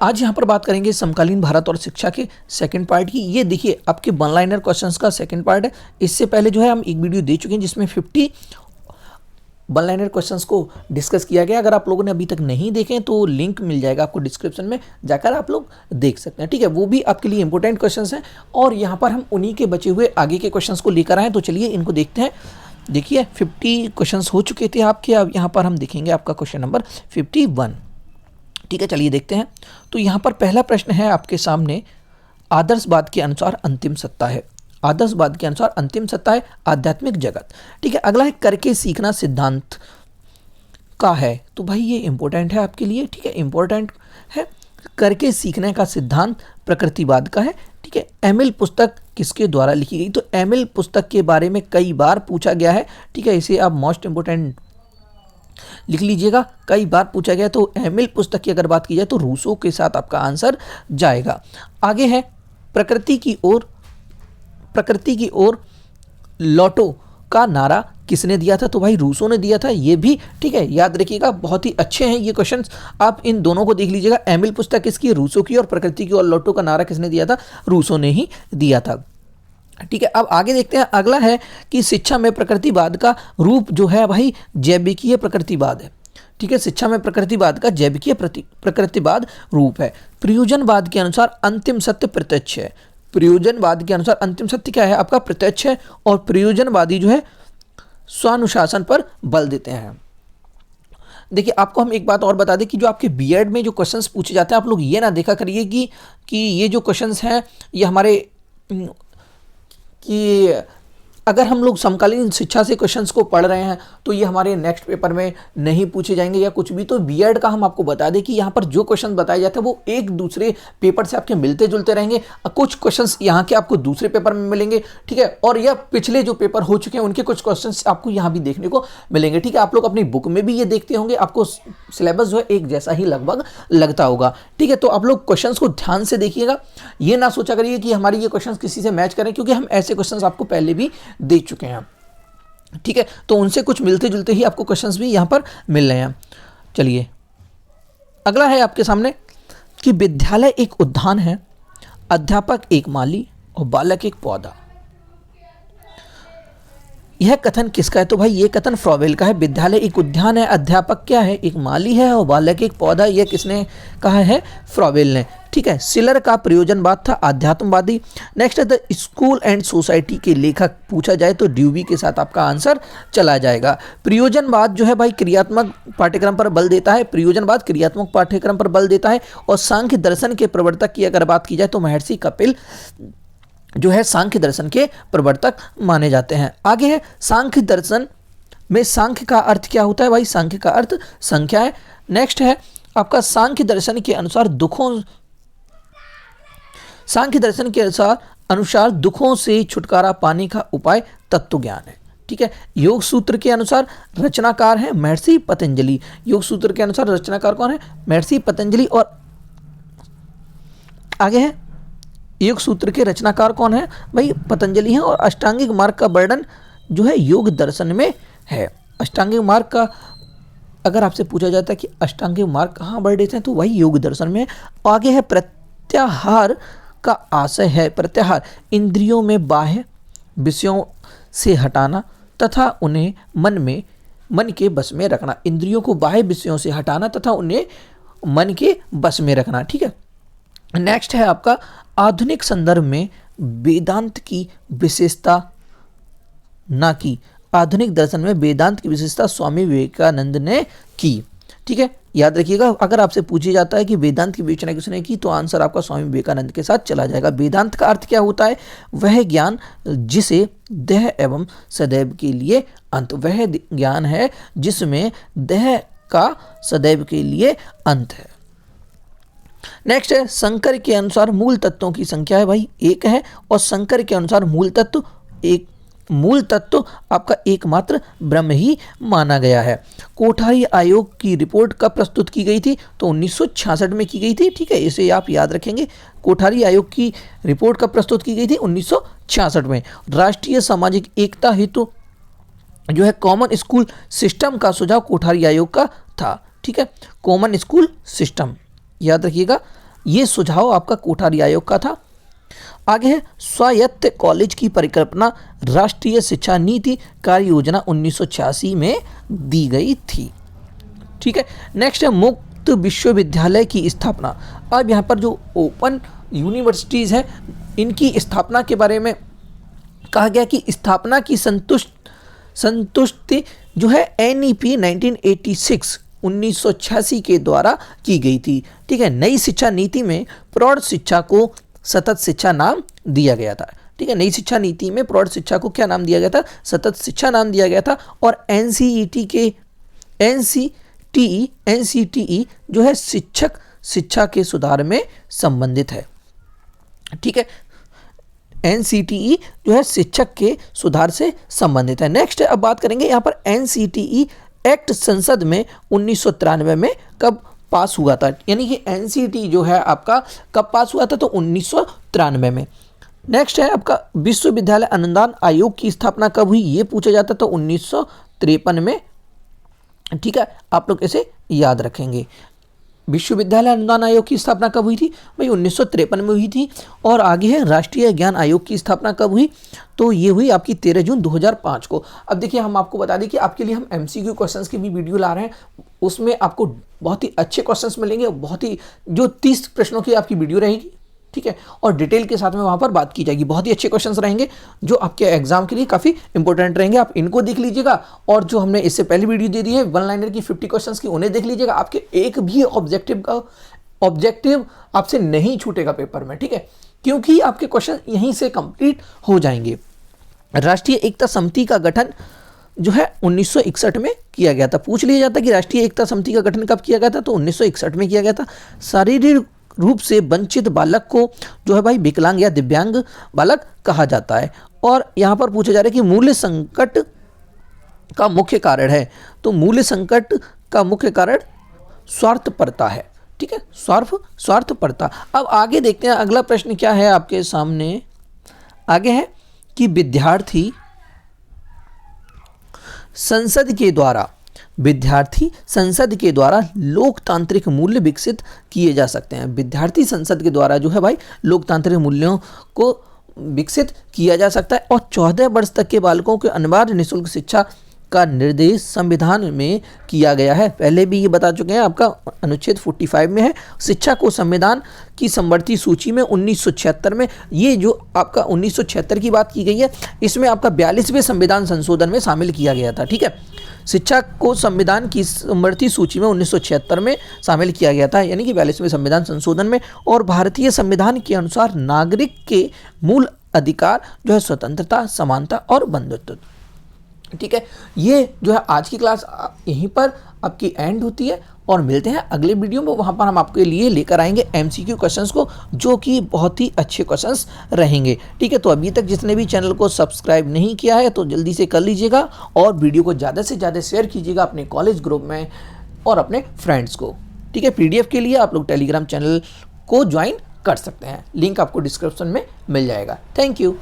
आज यहाँ पर बात करेंगे समकालीन भारत और शिक्षा के सेकंड पार्ट की। ये देखिए आपके वन लाइनर क्वेश्चंस का सेकंड पार्ट है। इससे पहले जो है हम एक वीडियो दे चुके हैं जिसमें 50 वन लाइनर क्वेश्चंस को डिस्कस किया गया। अगर आप लोगों ने अभी तक नहीं देखे तो लिंक मिल जाएगा आपको डिस्क्रिप्शन में, जाकर आप लोग देख सकते हैं। ठीक है, वो भी आपके लिए इंपॉर्टेंट क्वेश्चंस हैं और यहाँ पर हम उन्हीं के बचे हुए आगे के क्वेश्चंस को लेकर आए। तो चलिए इनको देखते हैं। देखिए 50 क्वेश्चंस हो चुके थे आपके, अब यहाँ पर हम देखेंगे आपका क्वेश्चन नंबर 51। ठीक है, चलिए देखते हैं। तो यहाँ पर पहला प्रश्न है आपके सामने, आदर्शवाद के अनुसार अंतिम सत्ता है। आदर्शवाद के अनुसार अंतिम सत्ता है आध्यात्मिक जगत। ठीक है, अगला है करके सीखना सिद्धांत का है। तो भाई ये इंपॉर्टेंट है आपके लिए। ठीक है, इंपॉर्टेंट है। करके सीखने का सिद्धांत प्रकृतिवाद का है। ठीक है, एमिल पुस्तक किसके द्वारा लिखी गई? तो एमिल पुस्तक के बारे में कई बार पूछा गया है। ठीक है, इसे आप मोस्ट इंपोर्टेंट लिख लीजिएगा, कई बार पूछा गया। तो एमिल पुस्तक की अगर बात की जाए तो रूसो के साथ आपका आंसर जाएगा। आगे है प्रकृति की ओर लौटो का नारा किसने दिया था? तो भाई रूसो ने दिया था। ये भी ठीक है, याद रखिएगा, बहुत ही अच्छे हैं ये क्वेश्चंस। आप इन दोनों को देख लीजिएगा, एमिल पुस्तक किसकी? रूसो की। और प्रकृति की ओर लौटो का नारा किसने दिया था? रूसो ने ही दिया था। ठीक है, अब आगे देखते हैं। अगला है कि शिक्षा में प्रकृतिवाद का रूप जो है भाई जैविकीय प्रकृतिवाद है। ठीक है, शिक्षा में प्रकृतिवाद का जैविकीय प्रकृतिवाद रूप है। प्रयोजनवाद के अनुसार अंतिम सत्य प्रत्यक्ष है। प्रयोजनवाद के अनुसार अंतिम सत्य क्या है? आपका प्रत्यक्ष है। और प्रयोजनवादी जो है स्वानुशासन पर बल देते हैं। देखिए आपको हम एक बात और बता दें कि जो आपके बीएड में जो क्वेश्चंस पूछे जाते हैं, आप लोग ये ना देखा करिए कि ये जो क्वेश्चंस हैं ये हमारे कि अगर हम लोग समकालीन शिक्षा से क्वेश्चंस को पढ़ रहे हैं तो ये हमारे नेक्स्ट पेपर में नहीं पूछे जाएंगे या कुछ भी। तो बीएड का हम आपको बता दें कि यहाँ पर जो क्वेश्चन बताए जाते हैं वो एक दूसरे पेपर से आपके मिलते जुलते रहेंगे। कुछ क्वेश्चंस यहाँ के आपको दूसरे पेपर में मिलेंगे। ठीक है, और यह पिछले जो पेपर हो चुके हैं उनके कुछ क्वेश्चंस आपको यहाँ भी देखने को मिलेंगे। ठीक है, आप लोग अपनी बुक में भी ये देखते होंगे, आपको सिलेबस जो है एक जैसा ही लगभग लगता होगा। ठीक है, तो आप लोग क्वेश्चन को ध्यान से देखिएगा, ये ना सोचा करिए कि हमारे ये क्वेश्चन किसी से मैच करें, क्योंकि हम ऐसे क्वेश्चन आपको पहले भी दे चुके हैं। ठीक है, तो उनसे कुछ मिलते जुलते ही आपको क्वेश्चंस भी यहां पर मिल रहे हैं। चलिए अगला है आपके सामने कि विद्यालय एक उद्यान है, अध्यापक एक माली और बालक एक पौधा। यह कथन किसका है? तो भाई ये कथन फ्रॉवेल का है। विद्यालय एक उद्यान है, अध्यापक क्या है? एक माली है और बालक एक पौधा। यह किसने कहा है? फ्रॉवेल ने। ठीक है, सिलर का प्रयोजनवाद था आध्यात्मवादी। नेक्स्ट है द स्कूल एंड सोसाइटी के लेखक पूछा जाए तो ड्यूबी के साथ आपका आंसर चला जाएगा। प्रयोजनवाद जो है भाई क्रियात्मक पाठ्यक्रम पर बल देता है। प्रयोजनवाद क्रियात्मक पाठ्यक्रम पर बल देता है। और सांख्य दर्शन के प्रवर्तक की अगर बात की जाए तो महर्षि कपिल जो है सांख्य दर्शन के प्रवर्तक माने जाते हैं। आगे है सांख्य दर्शन में सांख्य का अर्थ क्या होता है? भाई सांख्य का अर्थ संख्या है। नेक्स्ट है आपका सांख्य दर्शन के अनुसार दुखों से छुटकारा पाने का उपाय तत्व ज्ञान है। ठीक है, योग सूत्र के अनुसार रचनाकार है महर्षि पतंजलि। योग सूत्र के अनुसार रचनाकार कौन है? महर्षि पतंजलि। और आगे है योग सूत्र के रचनाकार कौन है? भाई पतंजलि हैं। और अष्टांगिक मार्ग का वर्णन जो है योग दर्शन में है। अष्टांगिक मार्ग का अगर आपसे पूछा जाता है कि अष्टांगिक मार्ग कहाँ वर्णित है तो वही योग दर्शन में। आगे है प्रत्याहार का आशय है। प्रत्याहार इंद्रियों में बाह्य विषयों से हटाना तथा उन्हें मन के बस में रखना। इंद्रियों को बाह्य विषयों से हटाना तथा उन्हें मन के बस में रखना। ठीक है, नेक्स्ट है आपका आधुनिक संदर्भ में वेदांत की विशेषता ना की। आधुनिक दर्शन में वेदांत की विशेषता स्वामी विवेकानंद ने की। ठीक है, याद रखिएगा, अगर आपसे पूछा जाता है कि वेदांत की विवेचना किसने की तो आंसर आपका स्वामी विवेकानंद के साथ चला जाएगा। वेदांत का अर्थ क्या होता है? वह ज्ञान जिसे देह एवं सदैव के लिए अंत। वह ज्ञान है जिसमें देह का सदैव के लिए अंत है। नेक्स्ट है शंकर के अनुसार मूल तत्वों की संख्या है भाई एक है। और शंकर के अनुसार मूल तत्व आपका एकमात्र ब्रह्म ही माना गया है। कोठारी आयोग की रिपोर्ट कब प्रस्तुत की गई थी? तो 1966 में की गई थी। ठीक है, इसे आप याद रखेंगे। कोठारी आयोग की रिपोर्ट कब प्रस्तुत की गई थी? 1966 में। राष्ट्रीय सामाजिक एकता हेतु जो है कॉमन स्कूल सिस्टम का सुझाव कोठारी आयोग का था। ठीक है, कॉमन स्कूल सिस्टम याद रखिएगा। ये सुझाव आपका कोठारी आयोग का था। आगे है स्वायत्त कॉलेज की परिकल्पना राष्ट्रीय शिक्षा नीति कार्य योजना 1986 में दी गई थी। ठीक है, नेक्स्ट है मुक्त विश्वविद्यालय की स्थापना। अब यहाँ पर जो ओपन यूनिवर्सिटीज़ है इनकी स्थापना के बारे में कहा गया कि स्थापना की संतुष्टि जो है NEP 1986 के द्वारा की गई थी। ठीक है, नई शिक्षा नीति में प्रौढ़ शिक्षा को सतत शिक्षा नाम दिया गया था। ठीक है, नई शिक्षा नीति में प्रौढ़ शिक्षा को क्या नाम दिया गया था? सतत शिक्षा नाम दिया गया था। और NCTE जो है शिक्षक शिक्षा के सुधार में संबंधित है। ठीक है, NCTE जो है शिक्षक के सुधार से संबंधित है। नेक्स्ट अब बात करेंगे यहाँ पर NCTE एक्ट संसद में 1993 में कब पास हुआ था, यानी कि NCTE जो है आपका कब पास हुआ था? तो 1993 में। नेक्स्ट है आपका विश्वविद्यालय अनुदान आयोग की स्थापना कब हुई, ये पूछा जाता तो 1953 में। ठीक है, आप लोग इसे याद रखेंगे। विश्वविद्यालय अनुदान आयोग की स्थापना कब हुई थी? भाई 1953 में हुई थी। और आगे है राष्ट्रीय ज्ञान आयोग की स्थापना कब हुई? तो ये हुई आपकी 13 जून 2005 को। अब देखिए हम आपको बता दें कि आपके लिए हम MCQ क्वेश्चंस की भी वीडियो ला रहे हैं, उसमें आपको बहुत ही अच्छे क्वेश्चंस मिलेंगे, बहुत ही जो 30 प्रश्नों की आपकी वीडियो रहेगी। ठीक है, और डिटेल के साथ में वहाँ पर बात की जाएगी। बहुत ही अच्छे क्वेश्चंस रहेंगे जो आपके एग्जाम के लिए काफ़ी इंपॉर्टेंट रहेंगे। आप इनको देख लीजिएगा, और जो हमने इससे पहले वीडियो दे दी है 1 लाइनर की 50 क्वेश्चंस की, उन्हें देख लीजिएगा। आपके एक भी ऑब्जेक्टिव आपसे नहीं छूटेगा पेपर में। ठीक है, क्योंकि आपके क्वेश्चन यहीं से कंप्लीट हो जाएंगे। राष्ट्रीय एकता समिति का गठन जो है 1961 में किया गया था। पूछ लिया जाता कि राष्ट्रीय एकता समिति का गठन कब किया गया था? तो 1961 में किया गया था। शारीरिक रूप से वंचित बालक को जो है भाई विकलांग या दिव्यांग बालक कहा जाता है। और यहाँ पर पूछा जा रहा है कि मूल्य संकट का मुख्य कारण है, तो मूल्य संकट का मुख्य कारण स्वार्थपरता है। ठीक है, स्वार्थपरता। अब आगे देखते हैं अगला प्रश्न क्या है आपके सामने। आगे है कि विद्यार्थी संसद के द्वारा लोकतांत्रिक मूल्य विकसित किए जा सकते हैं। विद्यार्थी संसद के द्वारा जो है भाई लोकतांत्रिक मूल्यों को विकसित किया जा सकता है। और 14 वर्ष तक के बालकों के अनिवार्य निःशुल्क शिक्षा का निर्देश संविधान में किया गया है। पहले भी ये बता चुके हैं, आपका अनुच्छेद 45 में है। शिक्षा को संविधान की समवर्ती सूची में 1976 में, ये जो आपका 1976 की बात की गई है, इसमें आपका 42वें संविधान संशोधन में शामिल किया गया था। ठीक है, शिक्षा को संविधान की समवर्ती सूची में 1976 में शामिल किया गया था, यानी कि 42वें संविधान संशोधन में। और भारतीय संविधान के अनुसार नागरिक के मूल अधिकार जो है स्वतंत्रता, समानता और बंधुत्व। ठीक है, ये जो है आज की क्लास यहीं पर आपकी एंड होती है, और मिलते हैं अगले वीडियो में। वहाँ पर हम आपके लिए लेकर आएंगे MCQ क्वेश्चंस को, जो कि बहुत ही अच्छे क्वेश्चंस रहेंगे। ठीक है, तो अभी तक जिसने भी चैनल को सब्सक्राइब नहीं किया है तो जल्दी से कर लीजिएगा, और वीडियो को ज़्यादा से ज़्यादा शेयर कीजिएगा अपने कॉलेज ग्रुप में और अपने फ्रेंड्स को। ठीक है, PDF के लिए आप लोग टेलीग्राम चैनल को ज्वाइन कर सकते हैं, लिंक आपको डिस्क्रिप्शन में मिल जाएगा। Thank you.